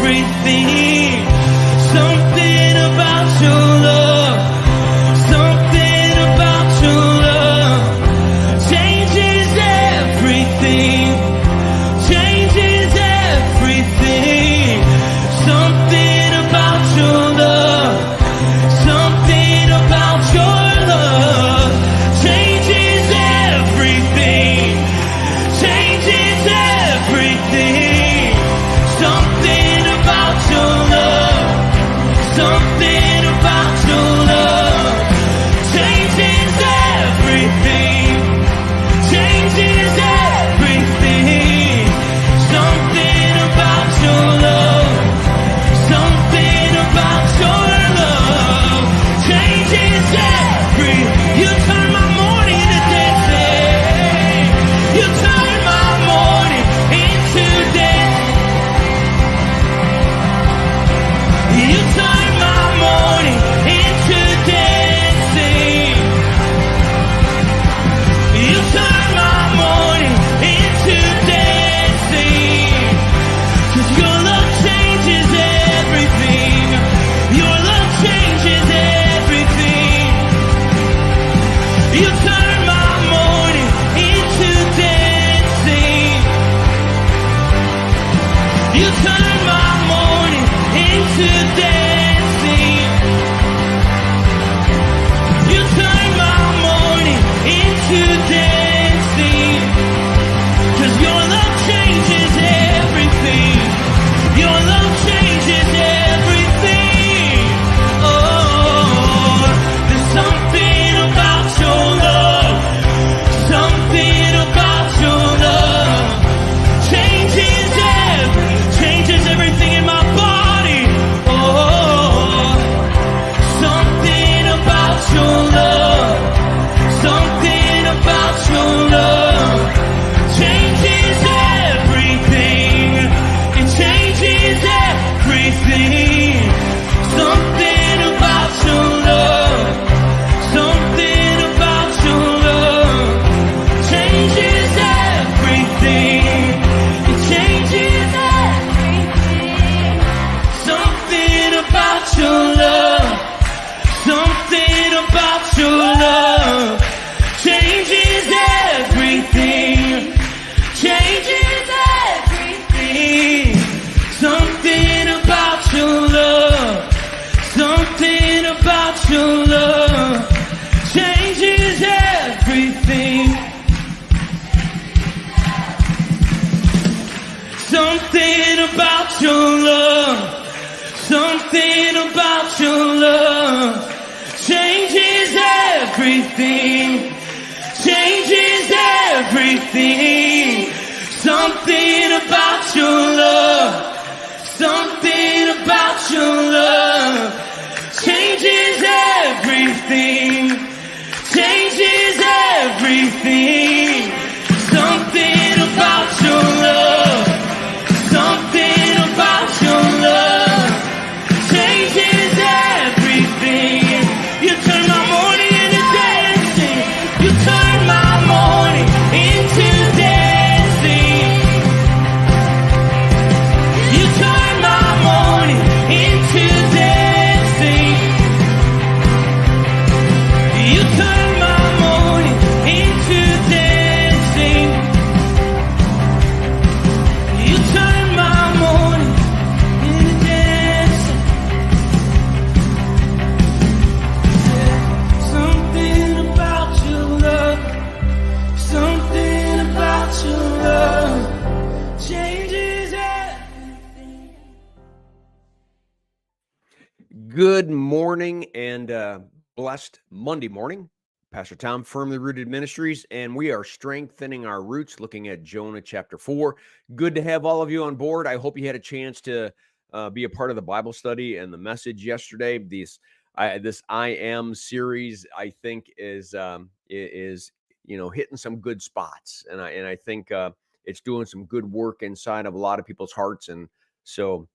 everything. Something about your love. Something about your love changes everything. Changes everything. Something about your love. Something about your love changes everything. Changes everything. Something about your love. Something about your love changes everything. Changes everything. Something about your love. Something about your love changes everything. You turn my morning into dancing. You turn my morning into dancing. You turn my morning into dancing. You turn my morning into dancing. 'Cause your love changes everything. Your love changes everything. You turn my morning into dancing. You turn my morning into dancing. You turn my morning into dancing. 'Cause your love changes everything. Your love changes everything. Oh, there's something about your love. Something about your love changes everything in my body. Oh, something about your love. Something about your love changes everything. It changes everything. Something about your love. Something about your love changes everything. It changes everything. Something about your love. Something about your love changes everything. Changes everything. Something about your love. Something about your love changes everything. Something about your love. Something about your love changes everything. Changes everything. Something about your love. Something about your love changes everything. Changes everything. Something about your love. Something about your love changes everything. You turn my morning into dancing. You turn my morning into dancing. You turn my morning into dancing. You turn my morning into dancing. You turn my morning into dancing. Something about your love. Something about your love changes everything. Good morning and blessed Monday morning. Pastor Tom, Firmly Rooted Ministries, and we are strengthening our roots, looking at Jonah chapter 4. Good to have all of you on board. I hope you had a chance to be a part of the Bible study and the message yesterday. This I Am series, I think, is hitting some good spots, and I think it's doing some good work inside of a lot of people's hearts. And so,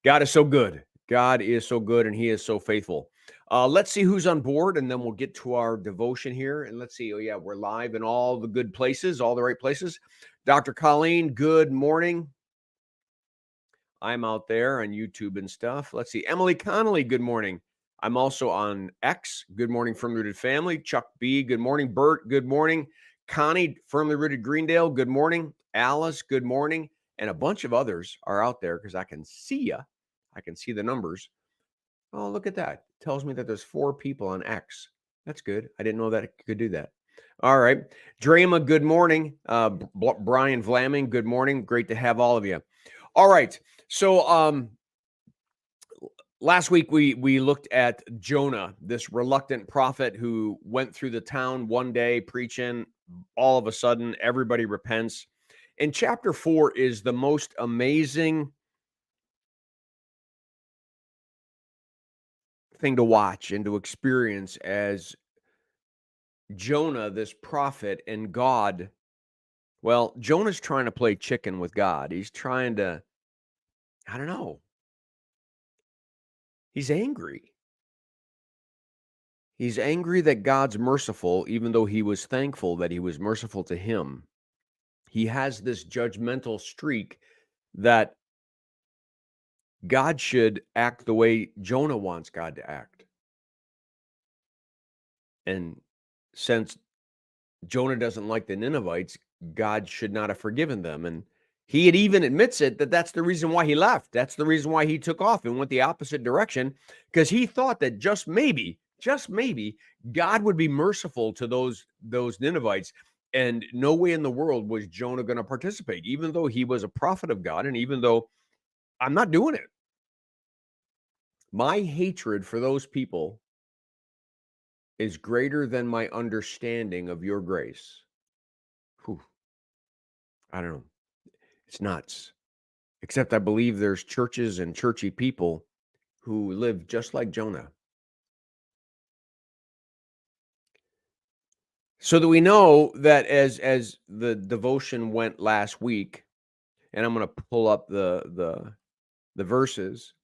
God is so good. God is so good, and He is so faithful. Let's see who's on board, and then we'll get to our devotion here. And let's see. Oh, yeah, we're live in all the good places, all the right places. Dr. Colleen, good morning. I'm out there on YouTube and stuff. Let's see. Emily Connolly, good morning. I'm also on X. Good morning, Firmly Rooted Family. Chuck B, good morning. Bert, good morning. Connie, Firmly Rooted Greendale, good morning. Alice, good morning. And a bunch of others are out there because I can see you. I can see the numbers. Oh, look at that. Tells me that there's 4 people on X. That's good. I didn't know that it could do that. All right. Drama, good morning. Brian Vlaming, good morning. Great to have all of you. All right. So last week we looked at Jonah, this reluctant prophet who went through the town one day preaching. All of a sudden, everybody repents. And chapter 4 is the most amazing thing to watch and to experience as Jonah, this prophet, and God. Well, Jonah's trying to play chicken with God. He's trying to, I don't know. He's angry. He's angry that God's merciful, even though he was thankful that he was merciful to him. He has this judgmental streak that God should act the way Jonah wants God to act. And since Jonah doesn't like the Ninevites, God should not have forgiven them. And he had even admits it that that's the reason why he left. That's the reason why he took off and went the opposite direction, because he thought that just maybe, God would be merciful to those Ninevites. And no way in the world was Jonah going to participate, even though he was a prophet of God. And even though I'm not doing it. My hatred for those people is greater than my understanding of your grace. Whew. I don't know. It's nuts. Except I believe there's churches and churchy people who live just like Jonah. So that we know that as the devotion went last week, and I'm going to pull up the verses.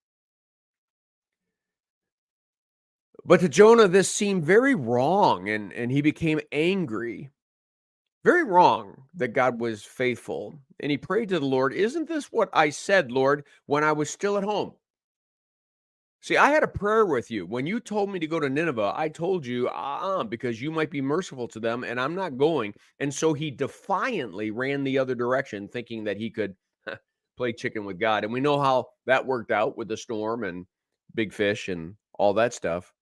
But to Jonah, this seemed very wrong, and he became angry. Very wrong that God was faithful. And he prayed to the Lord, "Isn't this what I said, Lord, when I was still at home?" See, I had a prayer with you. When you told me to go to Nineveh, I told you, because you might be merciful to them, and I'm not going. And so he defiantly ran the other direction, thinking that he could play chicken with God. And we know how that worked out with the storm and big fish and all that stuff.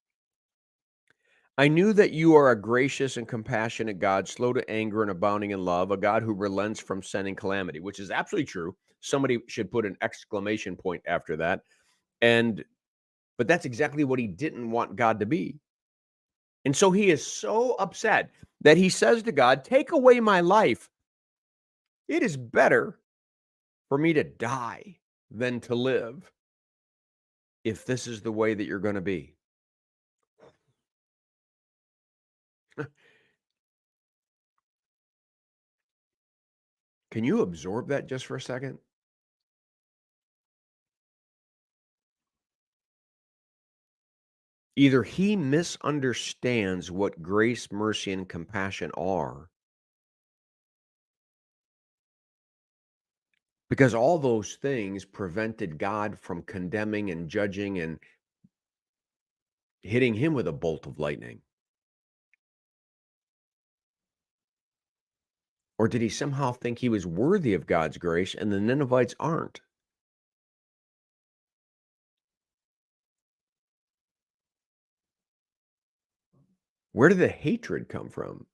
I knew that you are a gracious and compassionate God, slow to anger and abounding in love, a God who relents from sending calamity, which is absolutely true. Somebody should put an exclamation point after that. But that's exactly what he didn't want God to be. And so he is so upset that he says to God, "Take away my life. It is better for me to die than to live if this is the way that you're going to be." Can you absorb that just for a second? Either he misunderstands what grace, mercy, and compassion are, because all those things prevented God from condemning and judging and hitting him with a bolt of lightning. Or did he somehow think he was worthy of God's grace and the Ninevites aren't? Where did the hatred come from?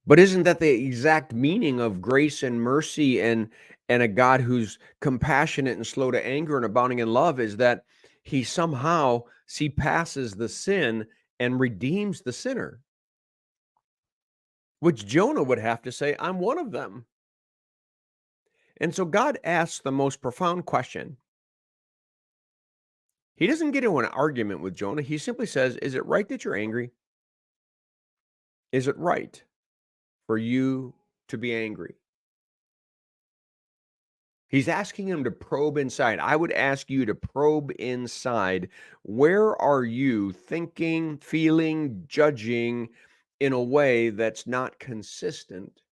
But isn't that the exact meaning of grace and mercy and a God who's compassionate and slow to anger and abounding in love, is that he somehow passes the sin and redeems the sinner? Which Jonah would have to say, "I'm one of them." And so God asks the most profound question. He doesn't get into an argument with Jonah. He simply says, "Is it right that you're angry? Is it right for you to be angry?" He's asking him to probe inside. I would ask you to probe inside. Where are you thinking, feeling, judging, in a way that's not consistent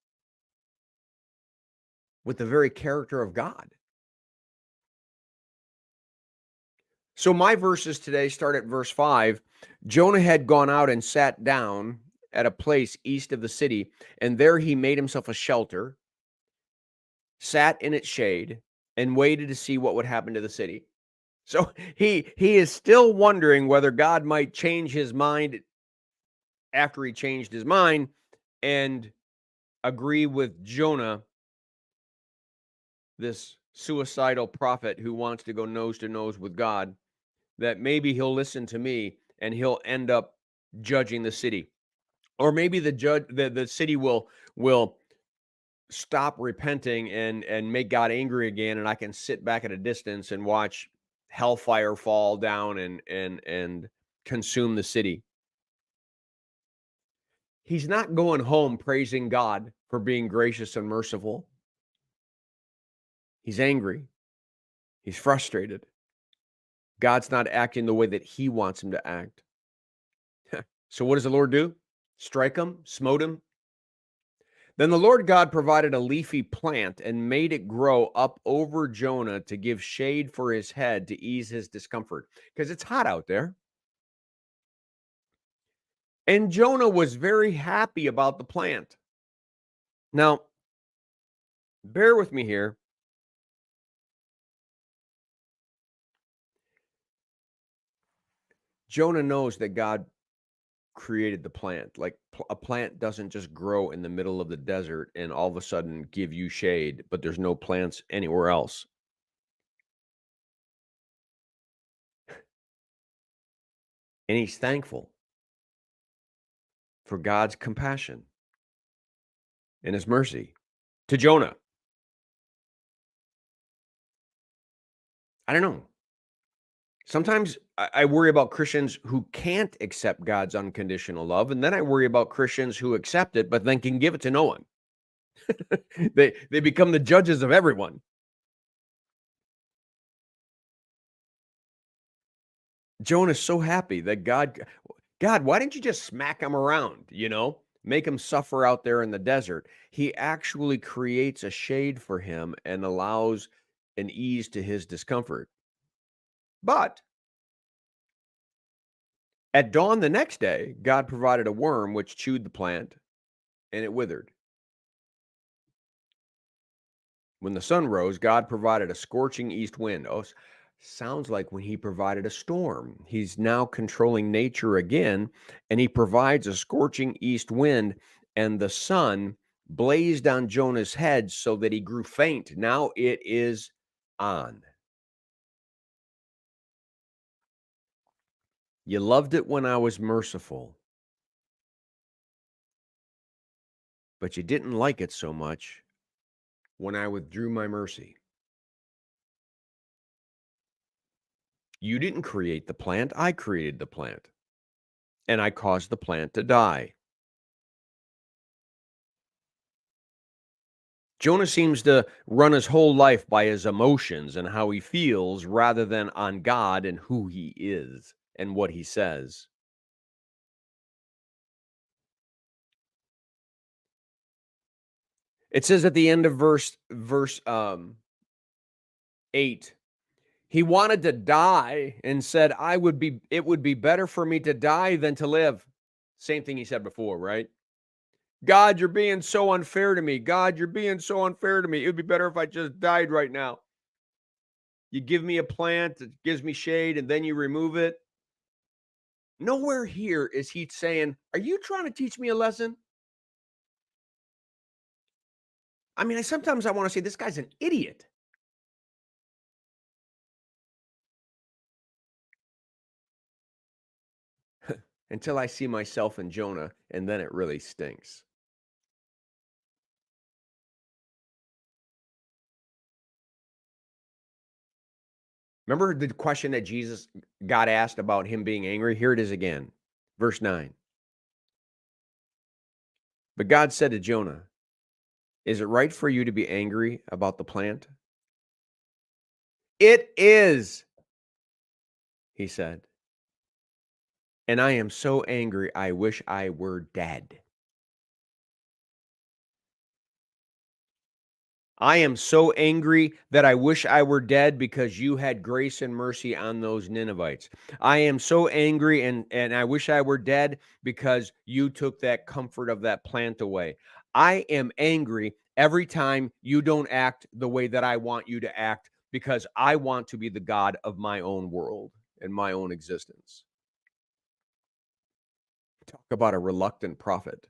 with the very character of God. So my verses today start at verse 5. Jonah had gone out and sat down at a place east of the city, and there he made himself a shelter, sat in its shade, and waited to see what would happen to the city. So he is still wondering whether God might change his mind after he changed his mind and agree with Jonah, this suicidal prophet who wants to go nose to nose with God, that maybe he'll listen to me and he'll end up judging the city. Or maybe the city will stop repenting and make God angry again, and I can sit back at a distance and watch hellfire fall down and consume the city. He's not going home praising God for being gracious and merciful. He's angry. He's frustrated. God's not acting the way that he wants him to act. So what does the Lord do? Strike him? Smote him? Then the Lord God provided a leafy plant and made it grow up over Jonah to give shade for his head to ease his discomfort, because it's hot out there. And Jonah was very happy about the plant. Now, bear with me here. Jonah knows that God created the plant. Like a plant doesn't just grow in the middle of the desert and all of a sudden give you shade, but there's no plants anywhere else. And he's thankful for God's compassion and his mercy to Jonah. I don't know. Sometimes I worry about Christians who can't accept God's unconditional love, and then I worry about Christians who accept it but then can give it to no one. They become the judges of everyone. Jonah's so happy that God, why didn't you just smack him around, make him suffer out there in the desert? He actually creates a shade for him and allows an ease to his discomfort. But at dawn the next day, God provided a worm which chewed the plant and it withered. When the sun rose, God provided a scorching east wind. Oh, sounds like when he provided a storm. He's now controlling nature again, and he provides a scorching east wind, and the sun blazed on Jonah's head so that he grew faint. Now it is on. You loved it when I was merciful, but you didn't like it so much when I withdrew my mercy. You didn't create the plant, I created the plant, and I caused the plant to die. Jonah seems to run his whole life by his emotions and how he feels rather than on God and who he is and what he says. It says at the end of verse 8, he wanted to die and said, it would be better for me to die than to live. Same thing he said before, right? God, you're being so unfair to me. God, you're being so unfair to me. It would be better if I just died right now. You give me a plant that gives me shade and then you remove it. Nowhere here is he saying, are you trying to teach me a lesson? I mean, sometimes I want to say this guy's an idiot. Until I see myself in Jonah, and then it really stinks. Remember the question that Jesus got asked about him being angry? Here it is again. Verse 9. But God said to Jonah, is it right for you to be angry about the plant? It is, he said. And I am so angry, I wish I were dead. I am so angry that I wish I were dead because you had grace and mercy on those Ninevites. I am so angry and I wish I were dead because you took that comfort of that plant away. I am angry every time you don't act the way that I want you to act because I want to be the God of my own world and my own existence. Talk about a reluctant prophet.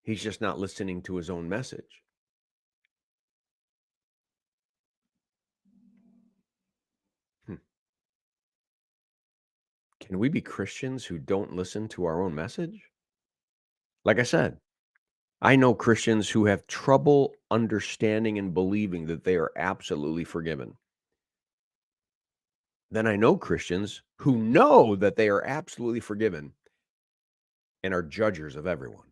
He's just not listening to his own message. Hmm. Can we be Christians who don't listen to our own message? Like I said, I know Christians who have trouble understanding and believing that they are absolutely forgiven. Then I know Christians who know that they are absolutely forgiven and are judgers of everyone.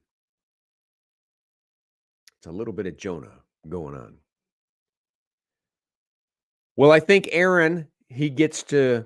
It's a little bit of Jonah going on. Well, I think Aaron, he gets to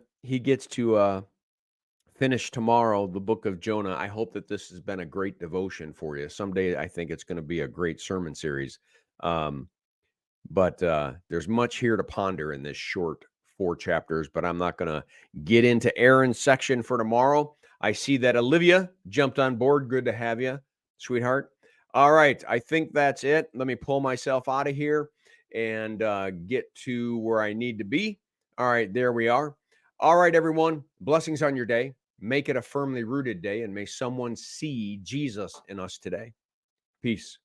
finish tomorrow the book of Jonah. I hope that this has been a great devotion for you. Someday I think it's going to be a great sermon series. But there's much here to ponder in this short 4 chapters, but I'm not going to get into Aaron's section for tomorrow. I see that Olivia jumped on board. Good to have you, sweetheart. All right. I think that's it. Let me pull myself out of here and get to where I need to be. All right. There we are. All right, everyone. Blessings on your day. Make it a firmly rooted day, and may someone see Jesus in us today. Peace.